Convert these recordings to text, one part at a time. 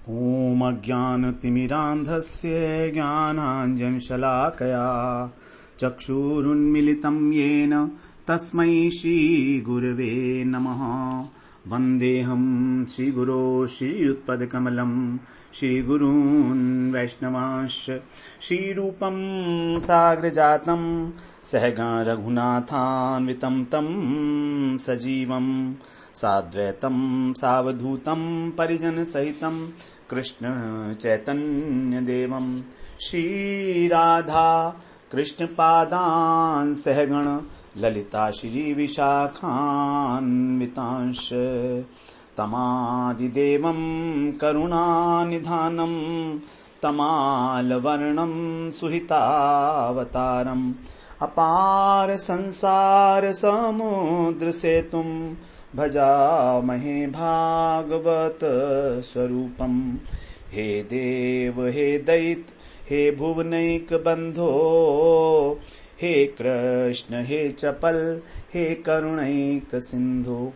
ॐ अज्ञानतिमिरान्धस्य ज्ञानाञ्जनशलाकया चक्षुरुन्मिलितं येन तस्मै श्रीगुरवे नमः। वन्देऽहं श्रीगुरो श्रीयुत्पदकमलं श्रीगुरून् वैष्णवांश्च श्रीरूपं साग्रजातं सहगण रघुनाथान्वितं तं सजीवं साद्वैतं सावधूतं परिजनसहितं कृष्ण चैतन्यदेवं श्रीराधा कृष्णपादान् सहगण ललिता श्रीविशाखान्वितांश्च तमादिदेवं करुणानिधानं तमालवर्णं सुहितावतारम् अपार संसार समुद्र सेतुं भजामहे भागवत स्वरूपम्। हे देव हे दैत हे भुवनैक बंधो हे कृष्ण हे चपल हे करुणैक सिंधु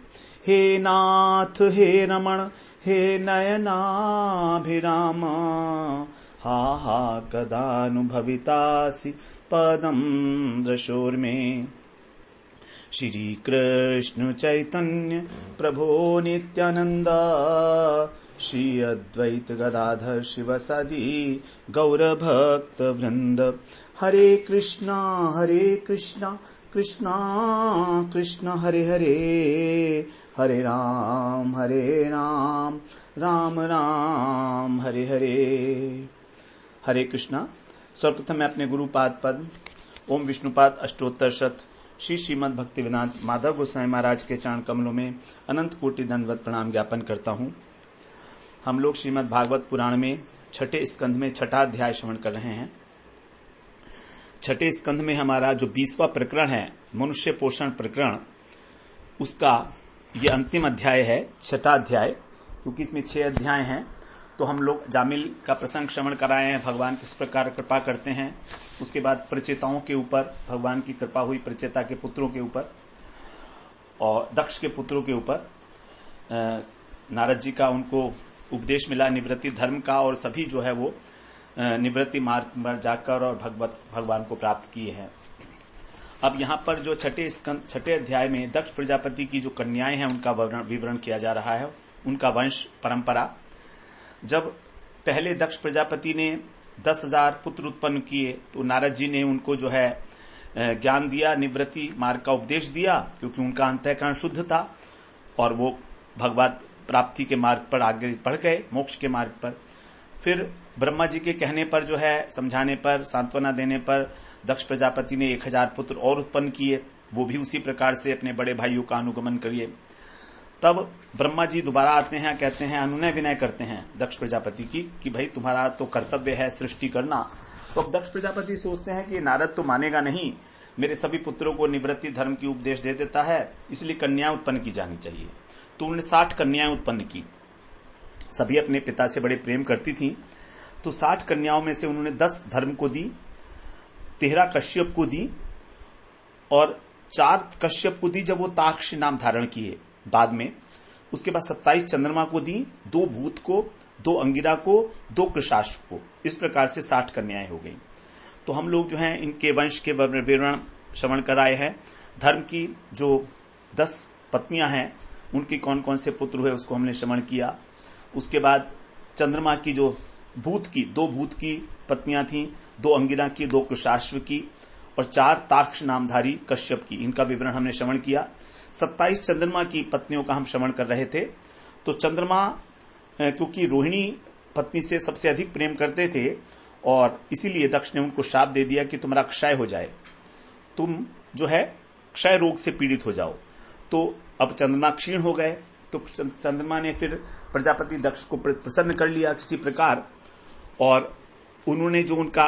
हे नाथ हे रमण हे नयनाभिराम हा हा कदानुभवितासि पदं दृशोर्मे। श्री कृष्ण चैतन्य प्रभो नित्यानंद श्री अद्वैत गदाधर शिवसदि गौरभक्त वृंद। हरे कृष्णा कृष्णा कृष्णा हरे हरे हरे राम राम राम हरे हरे। हरे कृष्णा। सर्वप्रथम मैं अपने गुरुपाद पद ओम विष्णुपाद अष्टोत्तर शत श्री श्रीमद् भक्तिवेदांत माधव गोस्वामी महाराज के चरण कमलों में अनंत कोटि दंडवत प्रणाम ज्ञापन करता हूँ। हम लोग श्रीमद् भागवत पुराण में छठे स्कंध में छठा अध्याय श्रवण कर रहे हैं। छठे स्कंध में हमारा जो 20वां प्रकरण है मनुष्य पोषण प्रकरण, उसका ये अंतिम अध्याय है, छठा अध्याय। क्योंकि इसमें 6 अध्याय हैं तो हम लोग जामिल का प्रसंग श्रवण कराए हैं, भगवान किस प्रकार कृपा करते हैं। उसके बाद प्रचेताओं के ऊपर भगवान की कृपा हुई, प्रचेता के पुत्रों के ऊपर और दक्ष के पुत्रों के ऊपर नारद जी का उनको उपदेश मिला निवृत्ति धर्म का, और सभी जो है वो निवृत्ति मार्ग पर जाकर और भगवान को प्राप्त किए हैं। अब यहाँ पर जो छठे अध्याय में दक्ष प्रजापति की जो कन्याएं हैं उनका विवरण किया जा रहा है, उनका वंश परंपरा। जब पहले दक्ष प्रजापति ने 10,000 पुत्र उत्पन्न किए तो नारद जी ने उनको जो है ज्ञान दिया, निवृत्ति मार्ग का उपदेश दिया, क्योंकि उनका अंतःकरण शुद्ध था और वो भगवत प्राप्ति के मार्ग पर आगे बढ़ गए, मोक्ष के मार्ग पर। फिर ब्रह्मा जी के कहने पर जो है, समझाने पर, सांत्वना देने पर दक्ष प्रजापति ने 1000 पुत्र और उत्पन्न किए, वो भी उसी प्रकार से अपने बड़े भाइयों का अनुगमन करिए। तब ब्रह्मा जी दोबारा आते हैं, कहते हैं, अनुनय विनय करते हैं दक्ष प्रजापति की कि भाई तुम्हारा तो कर्तव्य है सृष्टि करना। तो अब दक्ष प्रजापति सोचते हैं कि नारद तो मानेगा नहीं, मेरे सभी पुत्रों को निवृत्ति धर्म की उपदेश दे देता है, इसलिए कन्याएं उत्पन्न की जानी चाहिए। तो उन्होंने 60 कन्याएं उत्पन्न की, सभी अपने पिता से बड़े प्रेम करती थीं। तो 60 कन्याओं में से उन्होंने 10 धर्म को दी, 13 कश्यप को दी और 4 कश्यप को दी जब वो ताक्ष नाम धारण किए बाद में। उसके बाद 27 चंद्रमा को दी, 2 भूत को, 2 अंगिरा को, 2 कृशाश्व को। इस प्रकार से 60 कन्याएं हो गई। तो हम लोग जो हैं इनके वंश के विवरण श्रवण कराए हैं। धर्म की जो 10 पत्नियां हैं उनके कौन कौन से पुत्र हुए उसको हमने श्रवण किया। उसके बाद चंद्रमा की जो भूत की 2 भूत की पत्नियां थीं, 2 अंगिरा की, 2 कृशाश्व की और 4 ताक्ष नामधारी कश्यप की, इनका विवरण हमने श्रवण किया। 27 चंद्रमा की पत्नियों का हम श्रवण कर रहे थे। तो चंद्रमा क्योंकि रोहिणी पत्नी से सबसे अधिक प्रेम करते थे और इसीलिए दक्ष ने उनको श्राप दे दिया कि तुम्हारा क्षय हो जाए, तुम जो है क्षय रोग से पीड़ित हो जाओ। तो अब चंद्रमा क्षीण हो गए, तो चंद्रमा ने फिर प्रजापति दक्ष को प्रसन्न कर लिया किसी प्रकार, और उन्होंने जो उनका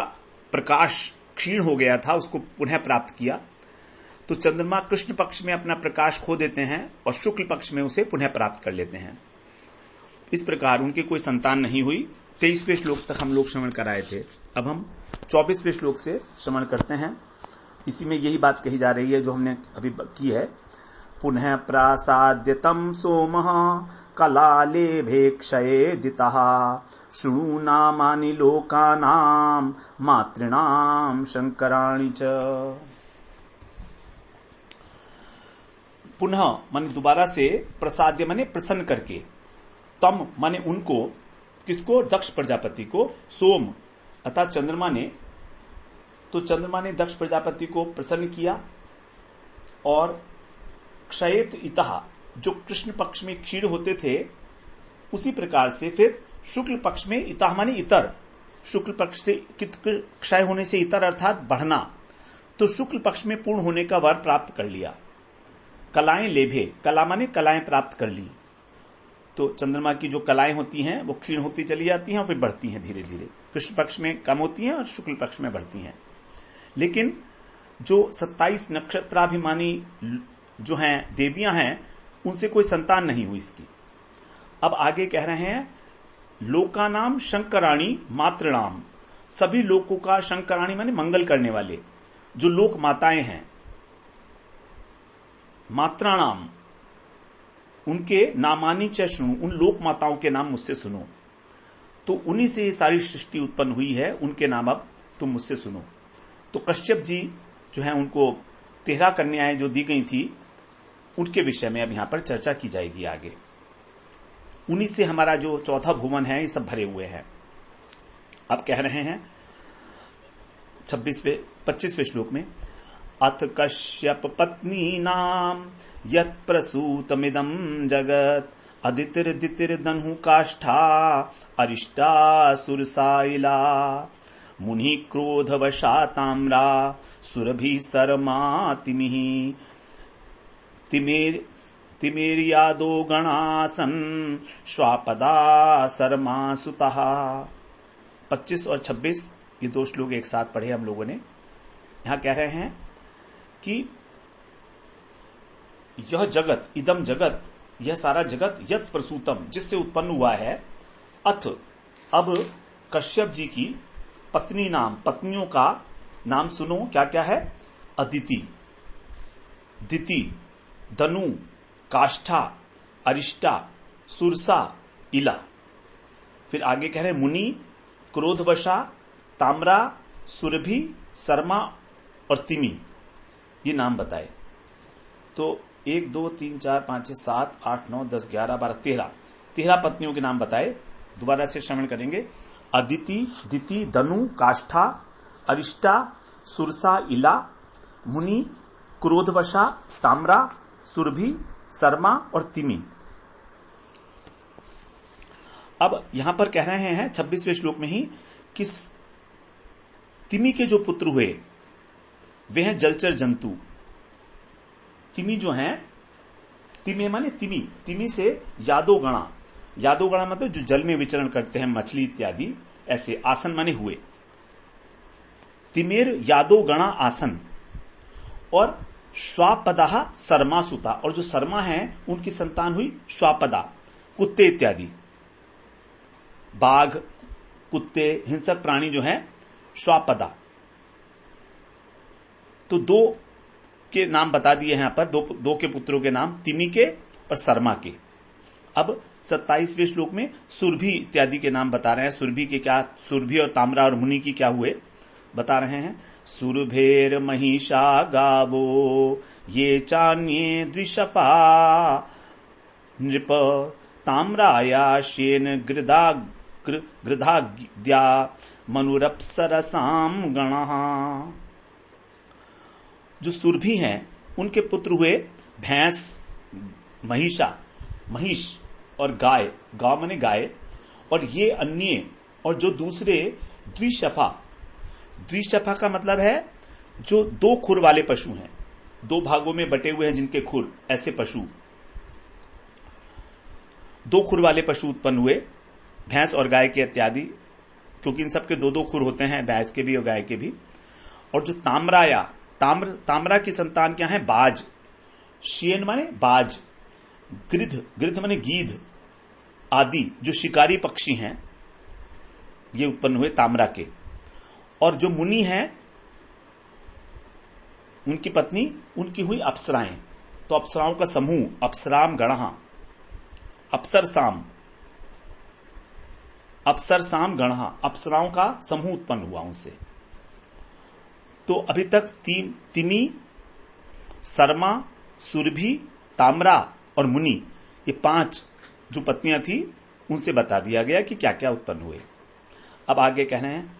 प्रकाश क्षीण हो गया था उसको पुनः प्राप्त किया। तो चंद्रमा कृष्ण पक्ष में अपना प्रकाश खो देते हैं और शुक्ल पक्ष में उसे पुनः प्राप्त कर लेते हैं। इस प्रकार उनकी कोई संतान नहीं हुई। 23वें श्लोक तक हम लोग श्रवण कराए थे। अब हम 24वें श्लोक से श्रवण करते हैं। इसी में यही बात कही जा रही है जो हमने अभी की है। पुनः प्रासाद्यतं सोमः कलालेभेक्षयेदितः शृणु नामानि लोकानां मातृणां शंकराणि च। पुनः माने दोबारा से, प्रसाद्य माने प्रसन्न करके, तम माने उनको, किसको? दक्ष प्रजापति को, सोम अर्थात चंद्रमा ने, तो चंद्रमा ने दक्ष प्रजापति को प्रसन्न किया और क्षयेत इतः, जो कृष्ण पक्ष में क्षीण होते थे उसी प्रकार से फिर शुक्ल पक्ष में, इतः माने इतर, शुक्ल पक्ष से क्षय होने से इतर अर्थात बढ़ना, तो शुक्ल पक्ष में पूर्ण होने का वर प्राप्त कर लिया। कलाएं लेभे, कला माने कलाएं प्राप्त कर ली, तो चंद्रमा की जो कलाएं होती हैं वो क्षीण होती चली जाती हैं और फिर बढ़ती हैं धीरे धीरे, कृष्ण पक्ष में कम होती हैं और शुक्ल पक्ष में बढ़ती हैं। लेकिन जो 27 नक्षत्राभिमानी जो हैं देवियां हैं, उनसे कोई संतान नहीं हुई इसकी। अब आगे कह रहे हैं लोकानाम शंकराणी मातृणाम, सभी लोकों का, शंकराणी माने मंगल करने वाले, जो लोक माताएं हैं, मात्राणाम उनके नामानी च सुनो, उन लोक माताओं के नाम मुझसे सुनो। तो उन्हीं से ये सारी सृष्टि उत्पन्न हुई है, उनके नाम अब तुम मुझसे सुनो। तो कश्यप जी जो है, उनको 13 कन्याएं जो दी गई थी, उनके विषय में अब यहां पर चर्चा की जाएगी आगे। उन्हीं से हमारा जो चौथा भुवन है, ये सब भरे हुए हैं। अब कह रहे हैं 25वें श्लोक में, अथ कश्यप पत्नी नाम यत् प्रसूतमिदं जगत अदितिर्दितिर्दनु काष्ठा अरिष्टा सुरसाइला मुनि क्रोधवशा ताम्रा सुरभि सरमा तिमिः तिमेर्यादो गणासन श्वापदा सरमा सुतः। 25 और 26 ये 2 श्लोक एक साथ पढ़े हम लोगों ने। यहां कह रहे हैं कि यह जगत, इदम जगत, यह सारा जगत, यत् प्रसूतम, जिससे उत्पन्न हुआ है, अथ अब कश्यप जी की पत्नी नाम, पत्नियों का नाम सुनो। क्या क्या है? अदिति, दिति, दनु, काष्ठा, अरिष्टा, सुरसा, इला। फिर आगे कह रहे हैं मुनि, क्रोधवशा, ताम्रा, सुरभि, शर्मा और तिमी, ये नाम बताए। तो 1 2 3 4 5 6 7 8 9 10 11 12 13 पत्नियों के नाम बताए। दोबारा से श्रवण करेंगे। अदिति, दिति, दनु, काष्ठा, अरिष्टा, सुरसा, इला, मुनि, क्रोधवशा, ताम्रा, सुरभि, शर्मा और तिमी। अब यहां पर कह रहे हैं 26वें श्लोक में ही कि तिमी के जो पुत्र हुए वे हैं जलचर जंतु। तिमी जो हैं, तिमे माने तिमी, तिमी से यादोगणा, यादोगणा मतलब जो जल में विचरण करते हैं, मछली इत्यादि, ऐसे। आसन माने हुए। तिमेर यादोगणा आसन। और श्वापदा शर्मा सुता, और जो शर्मा है उनकी संतान हुई श्वापदा, कुत्ते इत्यादि। बाघ, कुत्ते, हिंसक प्राणी जो है श्वापदा। तो 2 के नाम बता दिए हैं यहां पर, दो के पुत्रों के नाम, तिमी के और शर्मा के। अब 27वें श्लोक में सुरभि इत्यादि के नाम बता रहे हैं। सुरभि के क्या, सुरभि और ताम्रा और मुनि की क्या हुए बता रहे हैं। सुरभेर महिषा गावो ये चान्ये द्विशपा नृप ताम्राया शेन गृधाद्या मनुरप्सरसाम गणः। जो सुरभि हैं उनके पुत्र हुए भैंस, महिषा, महिष और गाय, गाय माने गाय, और ये अन्य, और जो दूसरे द्विशफा, द्विशफा का मतलब है जो 2 खुर वाले पशु हैं, 2 भागों में बटे हुए हैं जिनके खुर, ऐसे पशु, 2 खुर वाले पशु उत्पन्न हुए, भैंस और गाय के इत्यादि, क्योंकि इन सबके 2-2 खुर होते हैं, भैंस के भी और गाय के भी। और जो ताम्राया, ताम्रा की संतान क्या है? बाज, शियन माने बाज, गृध, गृध माने गीध आदि, जो शिकारी पक्षी हैं, ये उत्पन्न हुए ताम्रा के। और जो मुनि हैं उनकी पत्नी, उनकी हुई अप्सराएं। तो अप्सराओं का समूह, अप्सराम गणः, अप्सरसाम गणः, अप्सराओं का समूह उत्पन्न हुआ उनसे। तो अभी तक तिमी, शर्मा, सुरभि, ताम्रा और मुनि, ये 5 जो पत्नियां थी उनसे बता दिया गया कि क्या क्या उत्पन्न हुए। अब आगे कह रहे हैं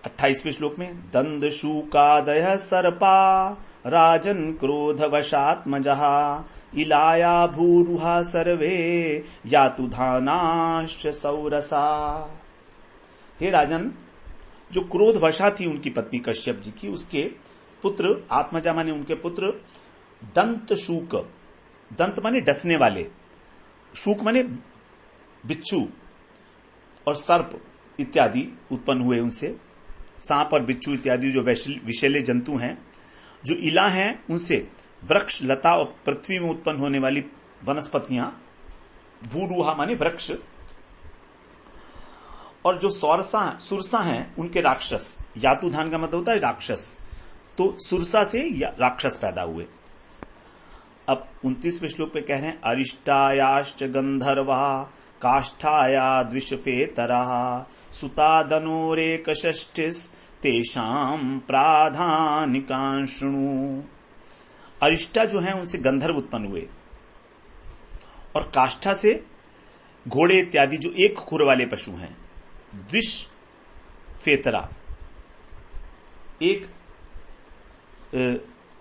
28वें श्लोक में, दंद शूकादय सर्पा राजन क्रोधवशात्मजः इलाया भूरुहा सर्वे यातु धानाश्च सौरसा। हे राजन, जो क्रोधवशा थी उनकी पत्नी कश्यप जी की, उसके पुत्र आत्मजा माने उनके पुत्र दंत शूक, दंत माने डसने वाले, शूक माने बिच्छू और सर्प इत्यादि उत्पन्न हुए उनसे। सांप और बिच्छू इत्यादि जो विषैले जंतु हैं, जो इला हैं, उनसे वृक्ष, लता और पृथ्वी में उत्पन्न होने वाली वनस्पतियां, भूरूहा माने वृक्ष, और जो सुरसा हैं उनके राक्षस, यातुधान का मतलब होता है राक्षस, तो सुरसा से राक्षस पैदा हुए। अब 29वें श्लोक पे कह रहे हैं, अरिष्टायाश्च गंधर्वा काष्ठाया द्विषफेतरा सुतादनोरेकषष्ठिस् तेषां प्राधानिकां शृणु। अरिष्टा जो है उनसे गंधर्व उत्पन्न हुए, और काष्ठा से घोड़े इत्यादि जो एक खुर वाले पशु हैं। द्विषफेतरा,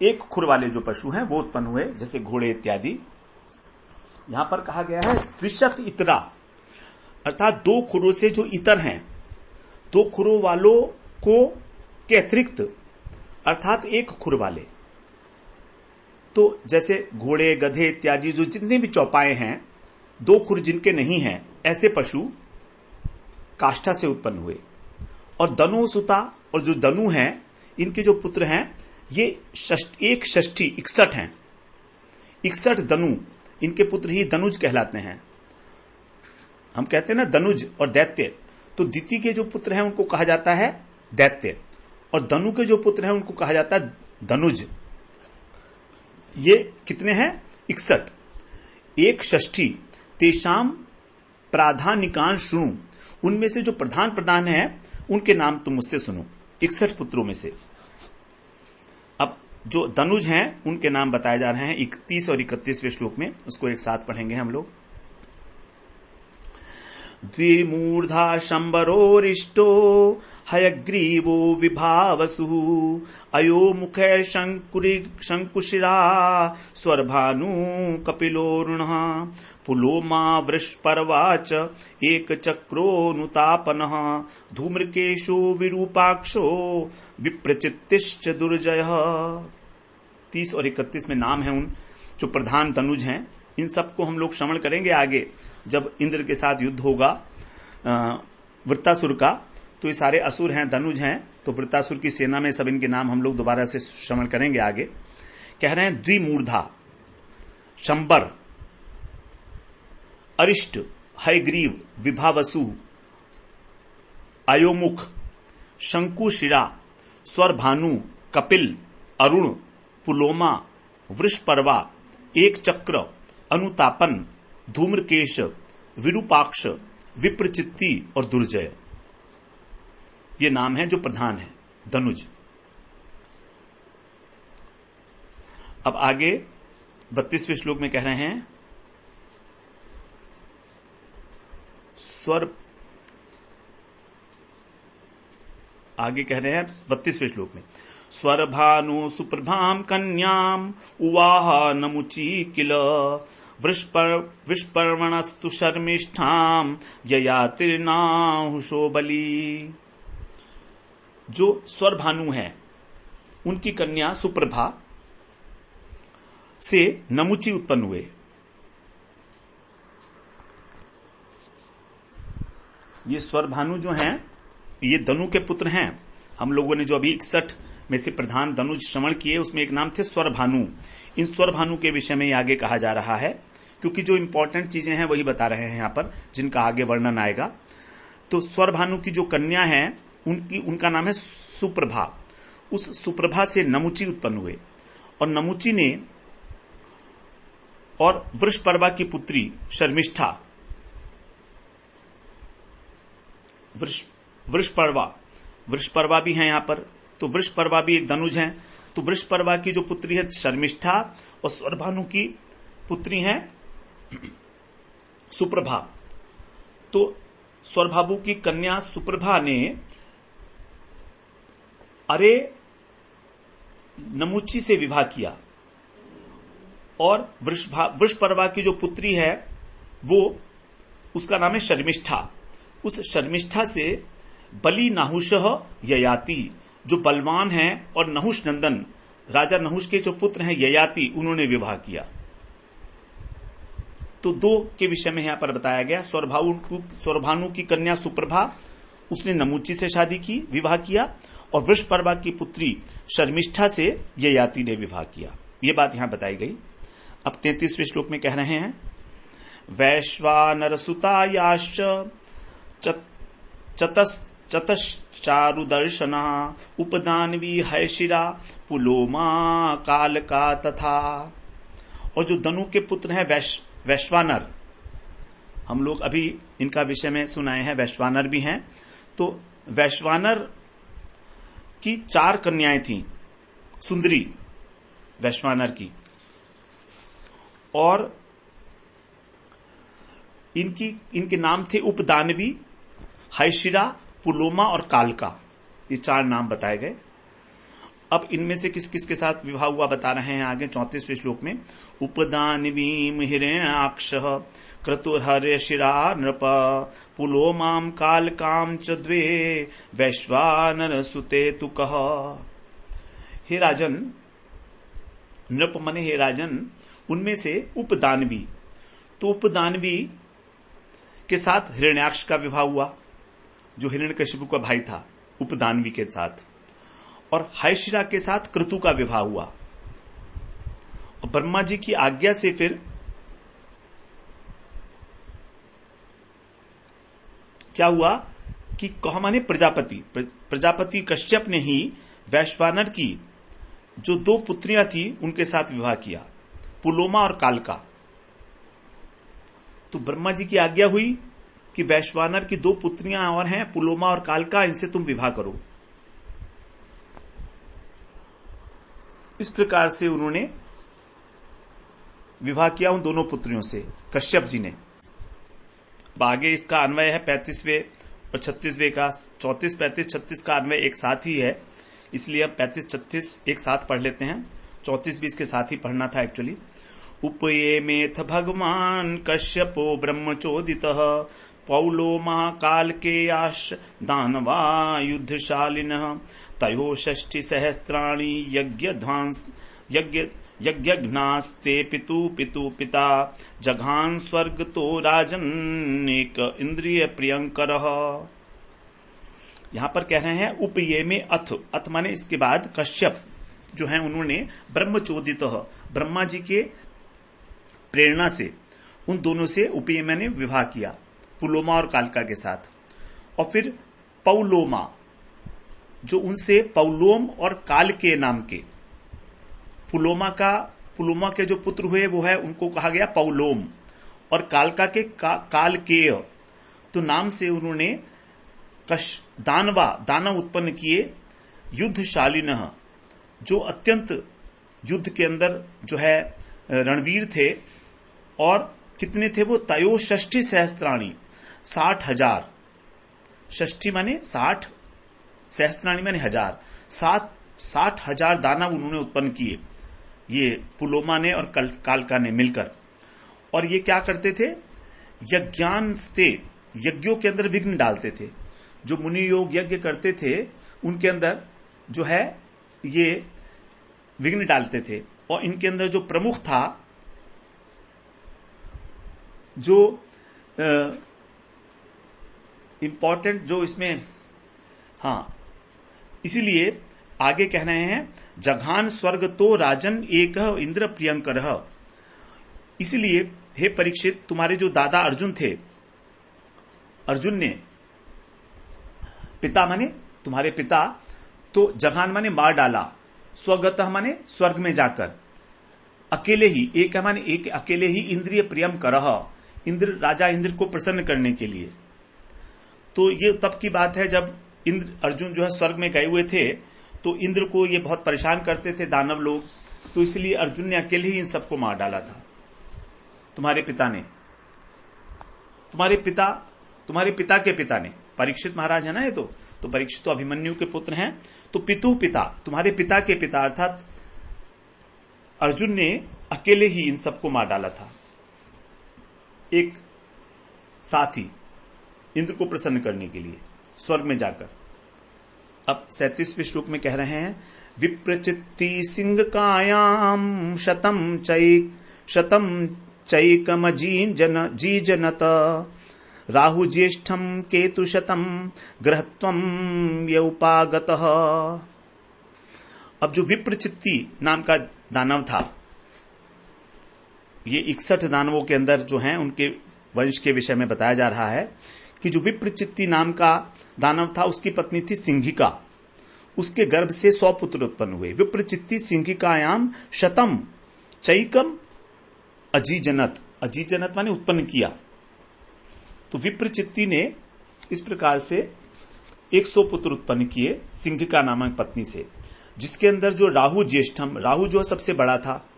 एक खुर वाले जो पशु हैं वो उत्पन्न हुए, जैसे घोड़े इत्यादि। यहां पर कहा गया है द्विशक इतरा, अर्थात 2 खुरों से जो इतर हैं, 2 खुरों वालों को के अतिरिक्त, अर्थात 1 खुर वाले। तो जैसे घोड़े, गधे इत्यादि जो जितने भी चौपाए हैं, 2 खुर जिनके नहीं हैं, ऐसे पशु काष्ठा से उत्पन्न हुए। और दनु सुता, और जो दनु हैं, इनके जो पुत्र हैं, ये 61 हैं। 61 दनु, इनके पुत्र ही दनुज कहलाते हैं। हम कहते हैं ना दनुज और दैत्य, तो दिति के जो पुत्र हैं उनको कहा जाता है दैत्य, और दनु के जो पुत्र हैं उनको कहा जाता है दनुज। ये कितने हैं? 61। 1/6 तेषाम प्राधानिकां शृणु, उनमें से जो प्रधान है उनके नाम तुम मुझसे सुनो। 61 पुत्रों में से अब जो दनुज हैं उनके नाम बताए जा रहे हैं 31 और 31वें श्लोक में, उसको एक साथ पढ़ेंगे हम लोग। द्विमूर्धा शंबरोरिष्टो हयग्रीवो विभावसु अयो मुखे शंकुशिरा स्वर्भानु कपिलोरुणः पुलोमा वृषपर्वाच एक चक्रोनुतापनः धूम्रकेशो विरूपाक्षो विप्रचित्तिश्च दुर्जयः। 30 और 31 में नाम है उन जो प्रधान तनुज हैं। इन सबको हम लोग श्रवण करेंगे आगे, जब इंद्र के साथ युद्ध होगा वृत्तासुर का, तो ये सारे असुर हैं, धनुज हैं, तो वृत्तासुर की सेना में सब इनके नाम हम लोग दोबारा से श्रवण करेंगे आगे। कह रहे हैं द्विमूर्धा, शंबर, अरिष्ट, हयग्रीव, विभावसु, अयोमुख, शंकुशिरा, स्वरभानु, कपिल, अरुण, पुलोमा, वृषपर्वा, एक चक्र, अनुतापन, धूम्रकेश, विरूपाक्ष, विप्रचित्ति और दुर्जय, ये नाम है जो प्रधान है धनुज। अब आगे 32वें श्लोक में कह रहे हैं आगे कह रहे हैं 32वें श्लोक में, स्वरभानु सुप्रभाम कन्याम उवाह नमुची किल विष्पर्वणस्तु शर्मिष्ठाम ययातिर्नाहुषो बली। जो स्वरभानु है उनकी कन्या सुप्रभा से नमुची उत्पन्न हुए। ये स्वरभानु जो हैं ये दनु के पुत्र हैं। हम लोगों ने जो अभी 61 में से प्रधान धनुज श्रवण किए उसमें एक नाम थे स्वरभानु। इन स्वरभानु के विषय में आगे कहा जा रहा है, क्योंकि जो इंपॉर्टेंट चीजें हैं वही बता रहे हैं यहां पर, जिनका आगे वर्णन आएगा। तो स्वरभानु की जो कन्या है उनका नाम है सुप्रभा। उस सुप्रभा से नमुची उत्पन्न हुए, और नमुची ने और वृषपर्वा की पुत्री शर्मिष्ठा, वृषपर्वा भी है यहां पर, तो वृषपर्वा भी एक धनुज है। तो वृषपर्वा की जो पुत्री है शर्मिष्ठा और स्वरभानु की पुत्री है सुप्रभा। तो स्वरभानु की कन्या सुप्रभा ने अरे नमुची से विवाह किया और वृषपर्वा की जो पुत्री है वो उसका नाम है शर्मिष्ठा। उस शर्मिष्ठा से बलि नाहुषः ययाति, जो बलवान है, और नहुष नंदन राजा नहुष के जो पुत्र हैं ययाति, उन्होंने विवाह किया। तो दो के विषय में यहां पर बताया गया। स्वरभानु की कन्या सुप्रभा, उसने नमुची से शादी की, विवाह किया, और वृषपर्वा की पुत्री शर्मिष्ठा से ययाति ने विवाह किया। ये बात यहां बताई गई। अब 33वें श्लोक में कह रहे हैं, वैश्वानरसुतायाश्च चतश्चारुदर्शना उपदानवी हैशिरा पुलोमा कालका तथा। और जो दनु के पुत्र हैं वैश्वानर, हम लोग अभी इनका विषय में सुनाए हैं, वैश्वानर भी हैं। तो वैश्वानर की 4 कन्याएं थीं, सुंदरी वैश्वानर की, और इनके नाम थे उपदानवी, हैशिरा, पुलोमा और कालका। ये 4 नाम बताए गए। अब इनमें से किस किस के साथ विवाह हुआ बता रहे हैं आगे 34वें श्लोक में। उपदानवीं हिरण्याक्षः क्रतुर्हर्यशिरा नृप पुलोमां कालकां च द्वे वैश्वानर सुते तु कः। हे राजन, नृप मने हे राजन, उनमें से उपदानवी, तो उपदानवी के साथ हिरण्याक्ष का विवाह हुआ, जो हिरण्यकशिपु का भाई था, उपदानवी के साथ, और हैशिरा के साथ क्रतु का विवाह हुआ। और ब्रह्मा जी की आज्ञा से फिर क्या हुआ कि कह माने प्रजापति कश्यप ने ही वैश्वानर की जो 2 पुत्रियां थी उनके साथ विवाह किया, पुलोमा और कालका। तो ब्रह्मा जी की आज्ञा हुई कि वैश्वानर की 2 पुत्रियां और हैं, पुलोमा और कालका, इनसे तुम विवाह करो। इस प्रकार से उन्होंने विवाह किया उन दोनों पुत्रियों से, कश्यप जी ने। आगे इसका अन्वय है 35वें और 36वें का, 34, 35, 36 का अन्वय एक साथ ही है, इसलिए अब 35, 36 एक साथ पढ़ लेते हैं। 34 भी इसके साथ ही पढ़ना था एक्चुअली। उपयेमेथ भगवान कश्यपो ब्रह्मचोदितः पौलोमा कालकेयाश्च दानवा युद्धशालिनः तयो 60 सहस्राणि यज्ञघ्नास्ते पितु पिता जघान स्वर्ग तो राजन्नेक इंद्रिय प्रियंकरः। यहां पर कह रहे हैं उपये में अथ माने इसके बाद कश्यप जो है उन्होंने ब्रह्मचोदितः, ब्रह्मा जी के प्रेरणा से उन दोनों से उपयमे ने विवाह किया, पुलोमा और कालका के साथ। और फिर पौलोमा, जो उनसे पौलोम और काल के नाम के, पुलोमा के जो पुत्र हुए वो है, उनको कहा गया पौलोम, और कालका के कालकेय, तो नाम से उन्होंने दानव उत्पन्न किए, युद्धशालिनः, जो अत्यंत युद्ध के अंदर जो है रणवीर थे। और कितने थे वो? तयो 60 सहस्त्राणी, 60,000। 60 माने 60, सहस्त्राणी माने 1000, 60,000 दानव उन्होंने उत्पन्न किए, ये पुलोमा ने और कालका ने मिलकर। और ये क्या करते थे? यज्ञांस्ते, यज्ञों के अंदर विघ्न डालते थे। जो मुनि योग यज्ञ करते थे उनके अंदर जो है ये विघ्न डालते थे। और इनके अंदर जो प्रमुख था, जो इंपॉर्टेंट जो इसमें, इसीलिए आगे कह रहे हैं जघान स्वर्ग तो राजन एक इंद्र प्रियंकर। इसलिए हे परीक्षित, तुम्हारे जो दादा अर्जुन थे, अर्जुन ने, पिता माने तुम्हारे पिता, तो जघान माने मार डाला, स्वगतः माने स्वर्ग में जाकर, अकेले ही, एक माने एक अकेले ही इंद्रिय प्रियम करह, इंद्र राजा इंद्र को प्रसन्न करने के लिए। तो ये तब की बात है जब इंद्र अर्जुन जो है स्वर्ग में गए हुए थे, तो इंद्र को ये बहुत परेशान करते थे दानव लोग, तो इसलिए अर्जुन ने अकेले ही इन सबको मार डाला था। तुम्हारे पिता ने, तुम्हारे पिता के पिता ने, परीक्षित महाराज है ना ये तो परीक्षित तो अभिमन्यु के पुत्र हैं, तो पितु पिता, तुम्हारे पिता के पिता अर्थात अर्जुन ने अकेले ही इन सबको मार डाला था, एक साथी इंद्र को प्रसन्न करने के लिए स्वर्ग में जाकर। अब 37वें श्लोक में कह रहे हैं, विप्रचित्ति सिंह कायाम शतम चैकमजीजनत राहु ज्येष्ठम केतु शतम ग्रहत्वम यौपागतः। अब जो विप्रचित्ति नाम का दानव था, ये 61 दानवों के अंदर जो हैं उनके वंश के विषय में बताया जा रहा है कि जो विप्रचित्ति नाम का दानव था उसकी पत्नी थी सिंहिका, उसके गर्भ से 100 पुत्र उत्पन्न हुए। विप्रचित्ति सिंहिकायाम शतम चैकम अजीजनत, अजीजनत माने उत्पन्न किया। तो विप्रचित्ति ने इस प्रकार से 100 पुत्र उत्पन्न किए सिंहिका नामक पत्नी से, जिसके अंदर जो राहु ज्येष्ठम, राहु जो सबसे बड़ा था,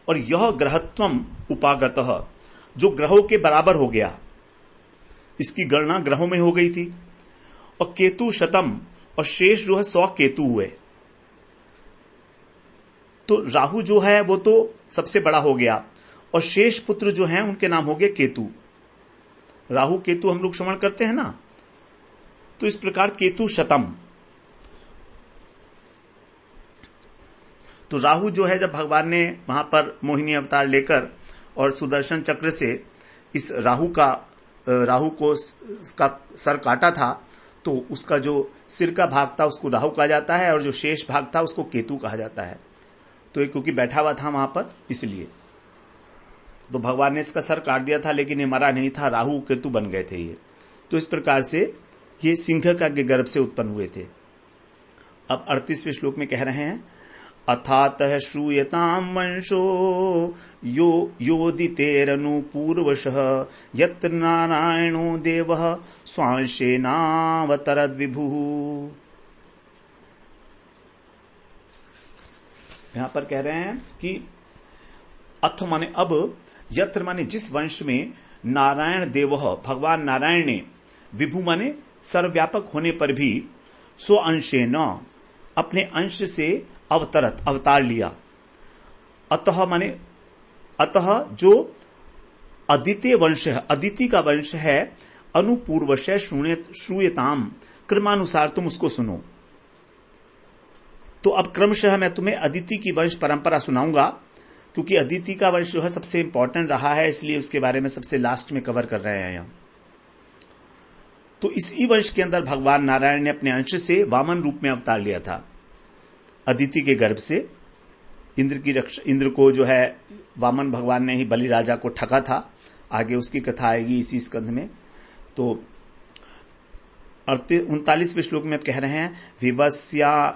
और यह ग्रहत्वम उपागतः, जो ग्रहों के बराबर हो गया, इसकी गणना ग्रहों में हो गई थी। और केतु शतम, और शेष जो है 100 केतु हुए। तो राहु जो है वो तो सबसे बड़ा हो गया, और शेष पुत्र जो हैं उनके नाम हो गए केतु। राहु केतु हम लोग श्रवण करते हैं ना, तो इस प्रकार केतु शतम। तो राहु जो है, जब भगवान ने वहां पर मोहिनी अवतार लेकर और सुदर्शन चक्र से इस राहु को का सर काटा था, तो उसका जो सिर का भाग था उसको राहु कहा जाता है, और जो शेष भाग था उसको केतु कहा जाता है। तो ये क्योंकि बैठा हुआ था वहां पर, इसलिए तो भगवान ने इसका सर काट दिया था, लेकिन ये मरा नहीं था, राहु केतु बन गए थे ये। तो इस प्रकार से ये सिंहिका के गर्भ से उत्पन्न हुए थे। अब 38वें श्लोक में कह रहे हैं, अथातः श्रूयताम वंशो योदितेरनुपूर्वशः यत्र नारायणो देवः स्वांशेनावतरद् विभुः। यहां पर कह रहे हैं कि अथ माने अब, यत्र माने जिस वंश में नारायण देवः, भगवान नारायण ने, विभु माने सर्वव्यापक होने पर भी, स्व अंशेन अपने अंश से अवतरत अवतार लिया। अतः माने अतः जो अदिति वंश है, अदिति का वंश है, अनुपूर्वश श्रूयताम, क्रमानुसार तुम उसको सुनो। तो अब क्रमशः मैं तुम्हें अदिति की वंश परंपरा सुनाऊंगा, क्योंकि अदिति का वंश जो है सबसे इंपॉर्टेंट रहा है, इसलिए उसके बारे में सबसे लास्ट में कवर कर रहे हैं हम। तो इसी वंश के अंदर भगवान नारायण ने अपने अंश से वामन रूप में अवतार लिया था। अदिति के गर्भ से इंद्र को जो है वामन भगवान ने ही बलि राजा को ठगा था। आगे उसकी कथा आएगी इसी स्कंध में। तो 39वें श्लोक में कह रहे हैं,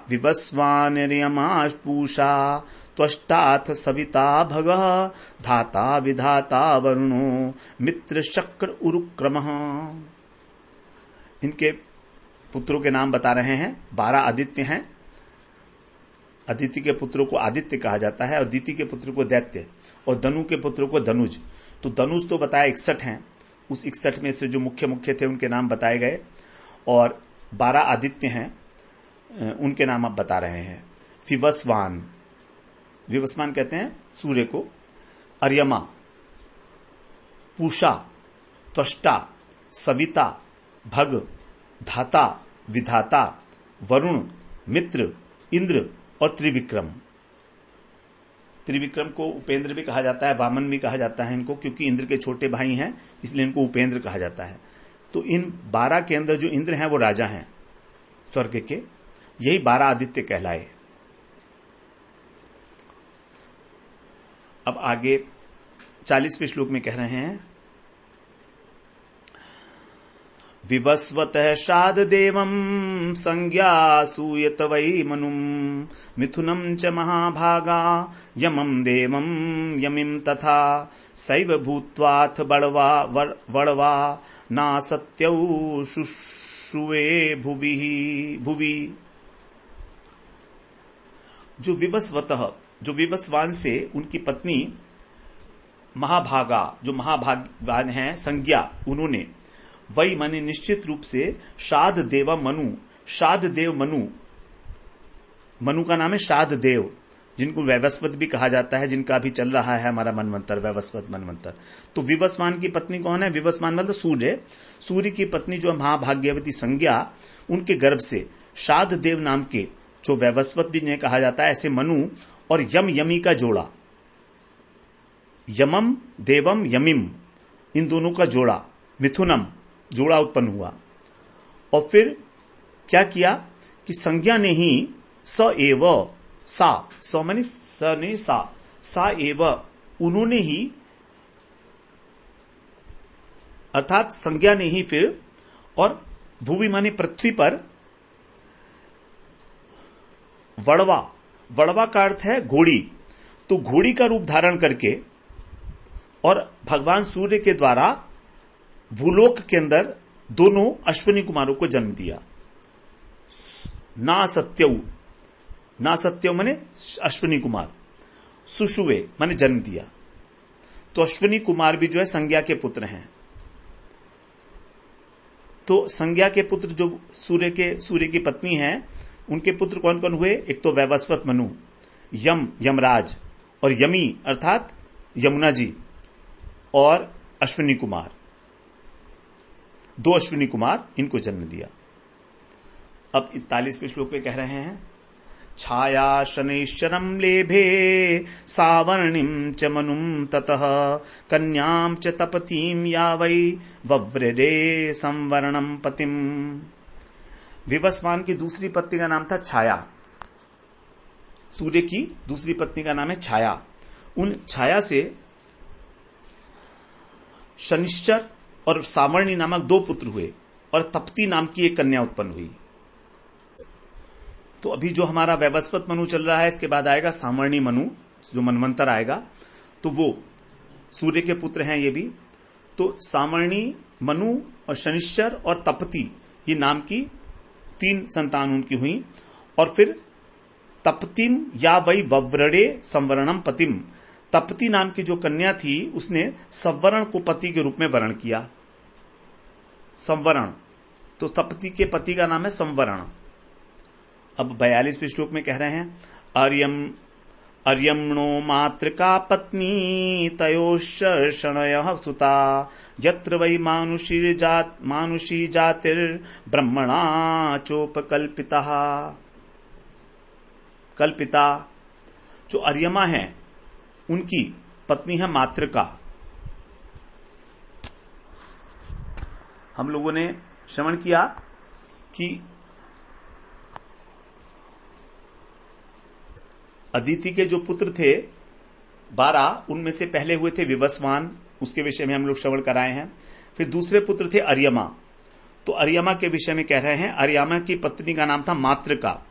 विवस्वानिर्यमाश पूषा त्वष्टाथ सविता भगः धाता विधाता वरुणो मित्र शक्र उरुक्रमः। इनके पुत्रों के नाम बता रहे हैं। 12 आदित्य हैं। अदिति के पुत्रों को आदित्य कहा जाता है, और दिति के पुत्र को दैत्य, और धनु के पुत्रों को धनुज। तो धनुज तो बताया 61 हैं, उस 61 में से जो मुख्य थे उनके नाम बताए गए, और 12 आदित्य हैं, उनके नाम आप बता रहे हैं। विवस्वान, विवस्वान कहते हैं सूर्य को, अर्यमा, पूषा, त्वष्टा, सविता, भग, धाता, विधाता, वरुण, मित्र, इंद्र और त्रिविक्रम। त्रिविक्रम को उपेंद्र भी कहा जाता है, वामन भी कहा जाता है इनको, क्योंकि इंद्र के छोटे भाई हैं, इसलिए इनको उपेंद्र कहा जाता है। तो इन 12 के अंदर जो इंद्र हैं वो राजा हैं स्वर्ग के, यही 12 आदित्य कहलाए। अब आगे 40वें श्लोक में कह रहे हैं, विवस्वतः शाददेवं संज्ञा सूयत वै मनुम् मिथुनं च महाभागा यमं देवं यमिं तथा सैव भूत्वाथ बड़वा ना सत्यौ शुश्रुवे भुवि। जो विवस्वतः, जो विवस्वान से उनकी पत्नी महाभागा, जो महाभागवान है, संज्ञा उन्होंने, वही माने निश्चित रूप से शाद देवा मनु, शाद देव मनु, मनु का नाम है शाद देव, जिनको वैवस्वत भी कहा जाता है, जिनका भी चल रहा है हमारा मनवंतर, वैवस्वत मनवंतर। तो विवस्वान की पत्नी कौन है? विवस्वान मतलब सूर्य, सूर्य की पत्नी जो महाभाग्यवती संज्ञा, उनके गर्भ से शाद देव नाम के जो वैवस्वत भी ने कहा जाता है, ऐसे मनु और यम यमी का जोड़ा, यमम देवम यमिम, इन दोनों का जोड़ा मिथुनम जोड़ा उत्पन्न हुआ। और फिर क्या किया कि संज्ञा ने ही स एव सा, स माने स ने सा एव, उन्होंने ही, अर्थात संज्ञा ने ही फिर, और भूवि माने पृथ्वी पर, वड़वा, वड़वा का अर्थ है घोड़ी, तो घोड़ी का रूप धारण करके और भगवान सूर्य के द्वारा भूलोक के अंदर दोनों अश्विनी कुमारों को जन्म दिया। ना सत्यव माने अश्विनी कुमार, सुषुवे माने जन्म दिया। तो अश्विनी कुमार भी जो है संज्ञा के पुत्र हैं। तो संज्ञा के पुत्र जो सूर्य की पत्नी हैं, उनके पुत्र कौन कौन हुए? एक तो वैवस्वत मनु, यम यमराज, और यमी अर्थात यमुना जी, और अश्विनी कुमार, दो अश्विनी कुमार, इनको जन्म दिया। अब 41वें श्लोक में कह रहे हैं, छाया शनैश्चरम लेभे सावर्णिम च मनुम ततः कन्याम च तपतीम या वै वव्रदे संवर्णम पतिम। विवस्वान की दूसरी पत्नी का नाम था छाया, सूर्य की दूसरी पत्नी का नाम है छाया। उन छाया से शनिश्चर और सावर्णी नामक दो पुत्र हुए, और तप्ती नाम की एक कन्या उत्पन्न हुई। तो अभी जो हमारा वैवस्वत मनु चल रहा है, इसके बाद आएगा सावर्णी मनु, जो मनवंतर आएगा, तो वो सूर्य के पुत्र हैं ये भी। तो सावर्णी मनु और शनिश्चर और तपती, ये नाम की 3 संतान उनकी हुई। और फिर तपतिम या वै वव्रडे संवरणम पतिम, तपती नाम की जो कन्या थी, उसने संवरण को पति के रूप में वर्ण किया। संवरण, तो तपती के पति का नाम है संवरण। अब 42वें श्लोक में कह रहे हैं, अर्यम्णो मातृका पत्नी तयोशरणयः सुता यत्र वै मानुषी जातिर्ब्रह्मणा चोपकल्पितः। कल्पिता, जो अर्यमा है उनकी पत्नी है मातृका। हम लोगों ने श्रवण किया कि अदिति के जो पुत्र थे 12, उनमें से पहले हुए थे विवस्वान, उसके विषय में हम लोग श्रवण कराए हैं। फिर दूसरे पुत्र थे अर्यमा, तो अर्यमा के विषय में कह रहे हैं, अर्यमा की पत्नी का नाम था मातृका,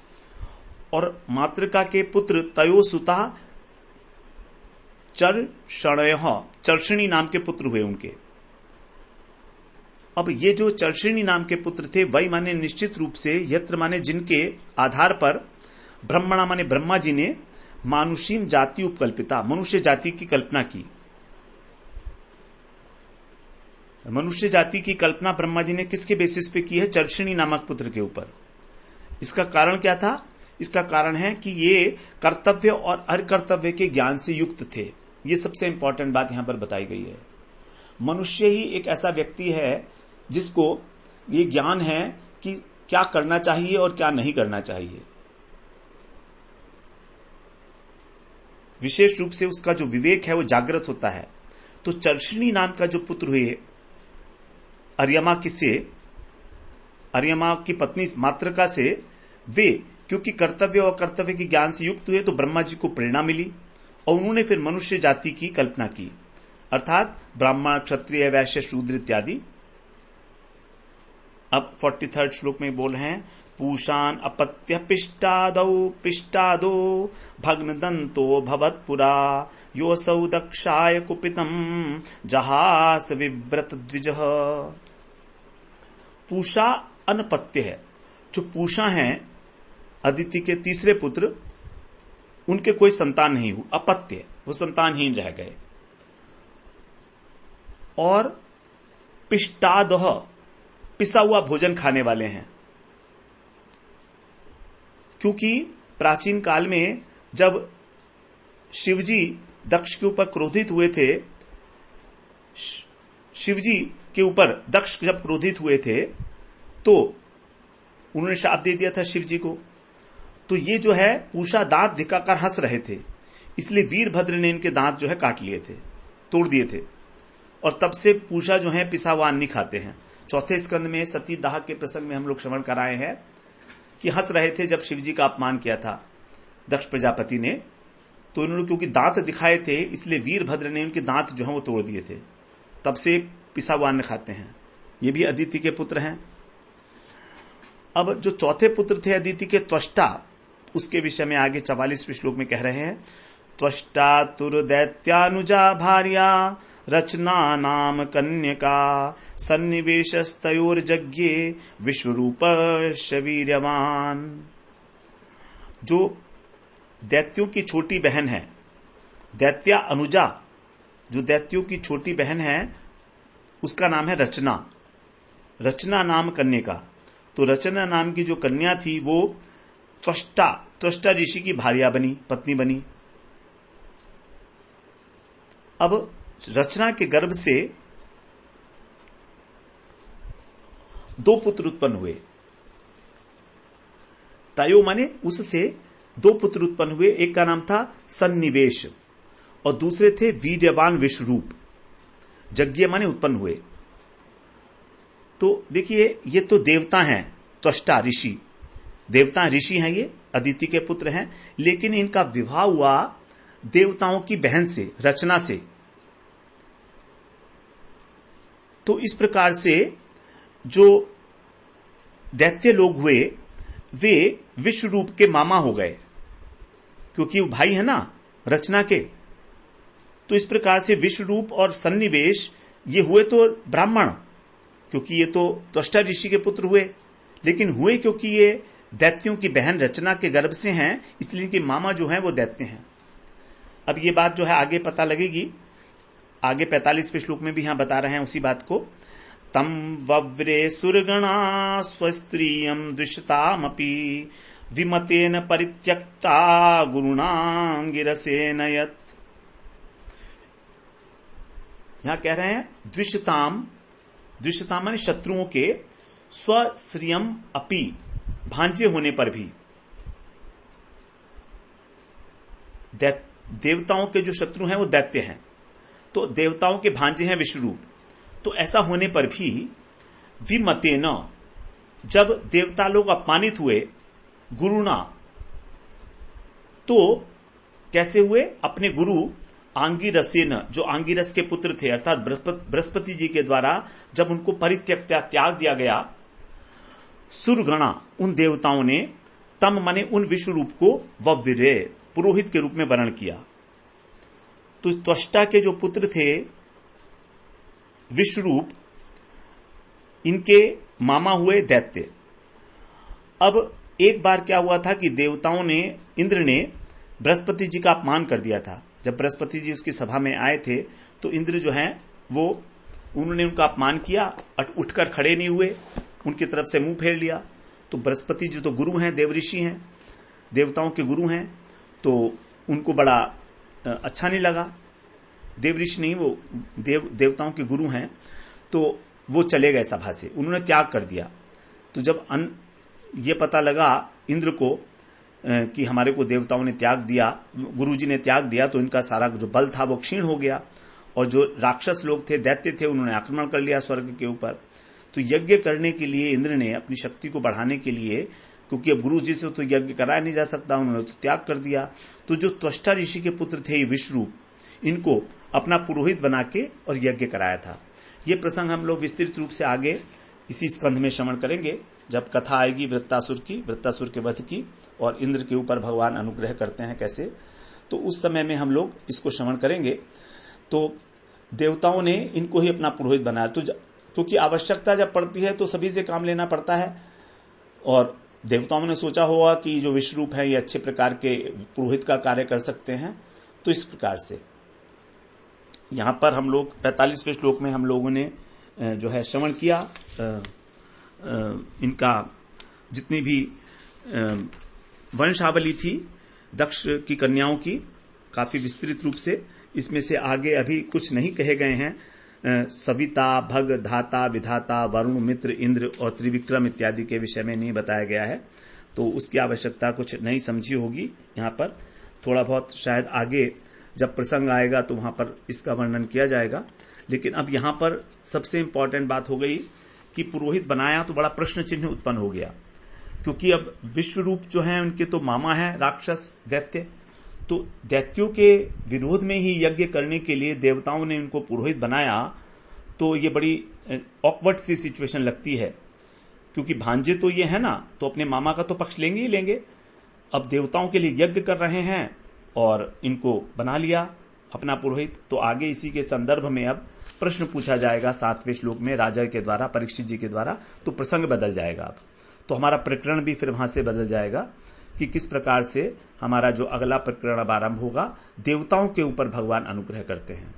और मातृका के पुत्र तयोसुता चर्षणयः, चर्षणी नाम के पुत्र हुए उनके। अब ये जो चर्षणी नाम के पुत्र थे, वही माने निश्चित रूप से, यत्र माने जिनके आधार पर, ब्रह्मणा माने ब्रह्मा जी ने मानुषीम जाति उपकल्पिता, मनुष्य जाति की कल्पना की। मनुष्य जाति की कल्पना ब्रह्मा जी ने किसके बेसिस पे की है? चर्षणी नामक पुत्र के ऊपर। इसका कारण क्या था? इसका कारण है कि ये कर्तव्य और अकर्तव्य के ज्ञान से युक्त थे। ये सबसे इंपॉर्टेंट बात यहां पर बताई गई है। मनुष्य ही एक ऐसा व्यक्ति है जिसको ये ज्ञान है कि क्या करना चाहिए और क्या नहीं करना चाहिए। विशेष रूप से उसका जो विवेक है वो जागृत होता है। तो चर्षणी नाम का जो पुत्र हुए अर्यमा की पत्नी मातृका से, वे क्योंकि कर्तव्य और कर्तव्य के ज्ञान से युक्त हुए, तो ब्रह्मा जी को प्रेरणा मिली और उन्होंने फिर मनुष्य जाति की कल्पना की, अर्थात ब्राह्मण, क्षत्रिय, वैश्य, शूद्र इत्यादि। अब 43rd श्लोक में बोल रहे हैं, पूषान अपत्य पिष्टादो भग्न दंतो भवत्पुरा योऽसौ दक्षाय कुपितम जहास विव्रत द्विजः। पूषा अनपत्य है। जो पूषा हैं अदिति के तीसरे पुत्र, उनके कोई संतान नहीं हुई, अपत्य, वो संतानहीन रह गए। और पिष्टादः, पिसा हुआ भोजन खाने वाले हैं। क्योंकि प्राचीन काल में जब शिवजी दक्ष के ऊपर क्रोधित हुए थे, शिवजी के ऊपर दक्ष जब क्रोधित हुए थे तो उन्होंने शाप दे दिया था शिवजी को। तो ये जो है पूषा दांत दिखाकर हंस रहे थे, इसलिए वीरभद्र ने इनके दांत जो है काट लिए थे, तोड़ दिए थे। और तब से पूषा जो है पिसा हुआ अन्न खाते हैं। चौथे स्कंद में सती दाह के प्रसंग में हम लोग श्रवण कराए हैं कि हंस रहे थे जब शिवजी का अपमान किया था दक्ष प्रजापति ने, तो इन्होंने क्योंकि दांत दिखाए थे इसलिए वीरभद्र ने उनके दांत जो है वो तोड़ दिए थे। तब से पिसा हुआ अन्न खाते हैं। ये भी अदिति के पुत्र हैं। अब जो चौथे पुत्र थे अदिति के, त्वष्टा, उसके विषय में आगे 44वें श्लोक में कह रहे हैं, त्वष्टा तुर्दैत्यानुजा भार्या रचना नाम कन्यका सन्निवेशस्तयोर्यज्ञे विश्वरूप वीर्यवान। जो दैत्यों की छोटी बहन है, दैत्या अनुजा, जो दैत्यों की छोटी बहन है उसका नाम है रचना। रचना नाम कन्यका। तो रचना नाम की जो कन्या थी वो त्वष्टा ऋषि की भार्या बनी, पत्नी बनी। अब रचना के गर्भ से 2 पुत्र उत्पन्न हुए। तयो माने उससे 2 पुत्र उत्पन्न हुए। एक का नाम था सन्निवेश और दूसरे थे वीर्यवान विश्वरूप। यज्ञ माने उत्पन्न हुए। तो देखिए ये तो देवता हैं, त्वष्टा ऋषि, देवता ऋषि हैं, ये अदिति के पुत्र हैं। लेकिन इनका विवाह हुआ देवताओं की बहन से, रचना से। तो इस प्रकार से जो दैत्य लोग हुए वे विश्वरूप के मामा हो गए, क्योंकि वो भाई है ना रचना के। तो इस प्रकार से विश्वरूप और सन्निवेश ये हुए तो ब्राह्मण, क्योंकि ये तो त्वष्टा ऋषि के पुत्र हुए। लेकिन हुए क्योंकि ये दैत्यों की बहन रचना के गर्भ से हैं, इसलिए इनके मामा जो हैं वो दैत्य हैं। अब ये बात जो है आगे पता लगेगी, आगे 45वें श्लोक में भी यहां बता रहे हैं उसी बात को। तम वव्रे सुरगणा स्वस्त्रियम दुष्टामपि विमतेन परित्यक्ता गुरुणांगिरसेन यत्। यहां कह रहे हैं द्विषताम, द्विषताम माने शत्रुओं के, स्वश्रियम अपि, भांजे होने पर भी। देवताओं के जो शत्रु हैं वो दैत्य हैं, तो देवताओं के भांजे हैं विश्वरूप। तो ऐसा होने पर भी विमतेन, जब देवता लोग अपमानित हुए गुरुना, तो कैसे हुए? अपने गुरु आंगिरसेन, जो आंगिरस के पुत्र थे अर्थात बृहस्पति जी के द्वारा जब उनको परित्यक्त्या, त्याग दिया गया, सुरगणा, उन देवताओं ने, तम माने उन विश्वरूप को वव्रे, पुरोहित के रूप में वर्ण किया। तो त्वष्टा के जो पुत्र थे विश्वरूप, इनके मामा हुए दैत्य। अब एक बार क्या हुआ था कि देवताओं ने, इंद्र ने बृहस्पति जी का अपमान कर दिया था। जब बृहस्पति जी उसकी सभा में आए थे तो इंद्र जो हैं वो, उन्होंने उनका अपमान किया, उठकर खड़े नहीं हुए, उनकी तरफ से मुंह फेर लिया। तो बृहस्पति जी तो गुरु हैं, देवऋषि हैं, देवताओं के गुरु हैं, तो उनको बड़ा अच्छा नहीं लगा। देवऋषि नहीं, वो देवताओं के गुरु हैं, तो वो चले गए सभा से, उन्होंने त्याग कर दिया। तो जब ये पता लगा इंद्र को कि हमारे को देवताओं ने त्याग दिया, गुरुजी ने त्याग दिया, तो इनका सारा जो बल था वो क्षीण हो गया। और जो राक्षस लोग थे, दैत्य थे, उन्होंने आक्रमण कर लिया स्वर्ग के ऊपर। तो यज्ञ करने के लिए इंद्र ने, अपनी शक्ति को बढ़ाने के लिए, क्योंकि अब गुरु जी से तो यज्ञ कराया नहीं जा सकता, उन्होंने तो त्याग कर दिया। तो जो त्वष्टा ऋषि के पुत्र थे विश्वरूप, इनको अपना पुरोहित बना के और यज्ञ कराया था। ये प्रसंग हम लोग विस्तृत रूप से आगे इसी स्कंध में श्रवण करेंगे जब कथा आएगी वृत्तासुर के वध की और इंद्र के ऊपर भगवान अनुग्रह करते हैं कैसे, तो उस समय में हम लोग इसको श्रवण करेंगे। तो देवताओं ने इनको ही अपना पुरोहित बनाया, तो क्योंकि आवश्यकता जब पड़ती है तो सभी से काम लेना पड़ता है, और देवताओं ने सोचा होगा कि जो विश्व रूप है ये अच्छे प्रकार के पुरोहित का कार्य कर सकते हैं। तो इस प्रकार से यहां पर हम लोग 45वें श्लोक में हम लोगों ने जो है श्रवण किया इनका जितनी भी वंशावली थी दक्ष की कन्याओं की, काफी विस्तृत रूप से। इसमें से आगे अभी कुछ नहीं कहे गए हैं। सविता, भग, धाता, विधाता, वरुण, मित्र, इंद्र और त्रिविक्रम इत्यादि के विषय में नहीं बताया गया है, तो उसकी आवश्यकता कुछ नहीं समझी होगी। यहाँ पर थोड़ा बहुत शायद आगे जब प्रसंग आएगा तो वहां पर इसका वर्णन किया जाएगा। लेकिन अब यहां पर सबसे इंपॉर्टेंट बात हो गई कि पुरोहित बनाया तो बड़ा प्रश्न चिन्ह उत्पन्न हो गया, क्योंकि अब विश्व रूप जो है उनके तो मामा है राक्षस दैत्य, तो दैत्यों के विरोध में ही यज्ञ करने के लिए देवताओं ने उनको पुरोहित बनाया। तो ये बड़ी ऑकवर्ड सी सिचुएशन लगती है, क्योंकि भांजे तो ये है ना, तो अपने मामा का तो पक्ष लेंगे ही लेंगे। अब देवताओं के लिए यज्ञ कर रहे हैं और इनको बना लिया अपना पुरोहित। तो आगे इसी के संदर्भ में अब प्रश्न पूछा जाएगा 7वें श्लोक में राजा के द्वारा, परीक्षित जी के द्वारा। तो प्रसंग बदल जाएगा अब, तो हमारा प्रकरण भी फिर वहां से बदल जाएगा कि किस प्रकार से हमारा जो अगला प्रकरण अब आरंभ होगा, देवताओं के ऊपर भगवान अनुग्रह करते हैं।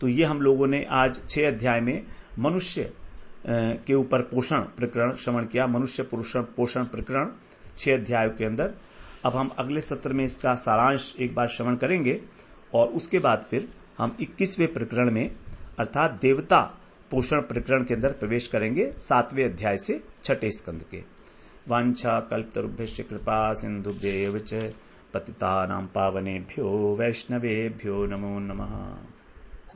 तो ये हम लोगों ने आज 6 अध्याय में मनुष्य के ऊपर पोषण प्रकरण श्रवण किया, मनुष्य पोषण प्रकरण 6 अध्यायों के अंदर। अब हम अगले सत्र में इसका सारांश एक बार श्रवण करेंगे और उसके बाद फिर हम 21वें प्रकरण में अर्थात देवता पोषण प्रकरण के अंदर प्रवेश करेंगे 7वें अध्याय से 6ठे स्कंद के। वांछा कल्पतरुभ्यश्च कृपा सिंधुभ्येव च पतितानां पावनेभ्यो वैष्णवेभ्यो नमो नमः।